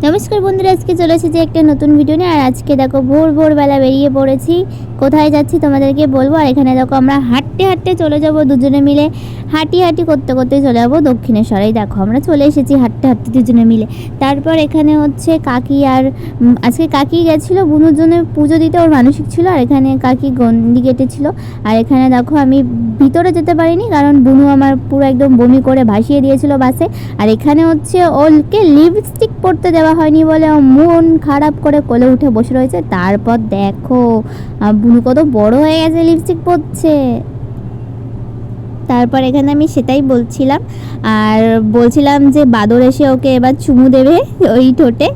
নমস্কার বন্ধুরা, আজকে চলে এসেছি একটা নতুন ভিডিও নিয়ে। আর আজকে দেখো ভোরবেলা বেরিয়ে পড়েছি। কোথায় যাচ্ছি তোমাদেরকে বলবো। আর এখানে দেখো আমরা হাঁটতে হাঁটতে চলে যাব, দুজনে মিলে হাঁটি করতে করতে চলে যাবো দক্ষিণেশ্বরেই। দেখো আমরা চলে এসেছি হাঁটতে হাঁটতে দুজনে মিলে। তারপর এখানে হচ্ছে কাকি আর আজকে কাকি গেছিলো বুনুর জন্য পুজো দিতে, ওর মানসিক ছিল। আর এখানে কাকি গন্ডি কেটেছিল। আর এখানে দেখো আমি ভিতরে যেতে পারিনি, কারণ বুনু আমার পুরো একদম বমি করে ভাসিয়ে দিয়েছিল বাসে। আর এখানে হচ্ছে ওকে লিপস্টিক পরতে দেওয়া হয়নি বলে মন খারাপ করে কোলে উঠে বসে রয়েছে। তারপর দেখো বুনু কত বড় হয়ে গেছে, লিপস্টিক পরছে। তারপর এখানে আমি সেটাই বলছিলাম, আর বলছিলাম যে বাদর এসে ওকে এবার চুমু দেবে ওই ঠোঁটে।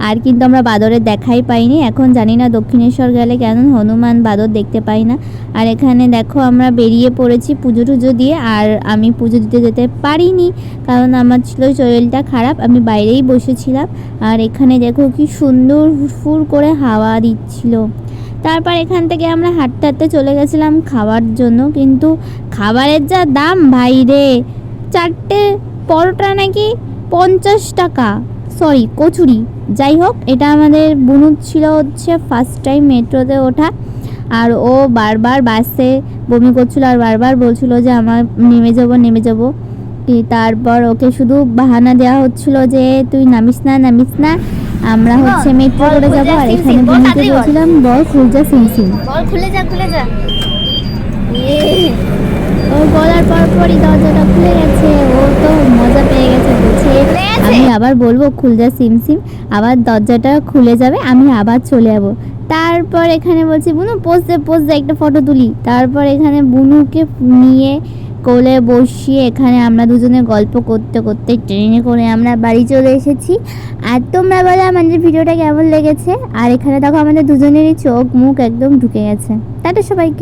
আর কিন্তু আমরা বাদরের দেখাই পাইনি। এখন জানি না দক্ষিণেশ্বর গেলে কেন হনুমান বাদর দেখতে পাই না। আর এখানে দেখো আমরা বেরিয়ে পড়েছি পুজো টুজো দিয়ে। আর আমি পুজো দিতে যেতে পারিনি, কারণ আমার ছিল শরীরটা খারাপ, আমি বাইরেই বসেছিলাম। আর এখানে দেখো কি সুন্দর ফুরফুর করে হাওয়া দিচ্ছিল। তারপর এখান থেকে আমরা হাঁটতে হাঁটতে চলে গেছিলাম খাওয়ার জন্য, কিন্তু খাবারের যা দাম ভাই রে, 4টে পরোটা নাকি 50 টাকা, সরি কচুরি। যাই হোক, এটা আমাদের বুনুর ছিল হচ্ছে ফার্স্ট টাইম মেট্রোতে ওঠা। আর ও বারবার বাসে বমি করছিল আর বারবার বলছিল যে আমার নেমে যাব। তারপর ওকে শুধু বাহানা দেওয়া হচ্ছিল যে তুই নামিস না, আমরা হচ্ছে মেট্রো করে যাবো। আর এখানে বুনুকে বলছিলাম বল খুলজা সিমসিম, বল খুলে যা ও বলার পরপরই দরজাটা খুলে গেছে। ও তো মজা পেয়ে গেছে, বলছে আমি আবার বলবো খুলজা সিমসিম, আবার দরজাটা খুলে যাবে, আমি আবার চলে যাবো। তারপর এখানে বলছি বুনু পোজ দে একটা ফটো তুলি। তারপর এখানে বুনুকে নিয়ে কোলে বসিয়ে এখানে আমরা দুজনে গল্প করতে করতে ট্রেনে করে আমরা বাড়ি চলে এসেছি। আর তোমরা বলো আমাদের ভিডিওটা কেমন লেগেছে। আর এখানে দেখো আমাদের দুজনেরই চোখ মুখ একদম ঢুকে গেছে। টাটা সবাইকে।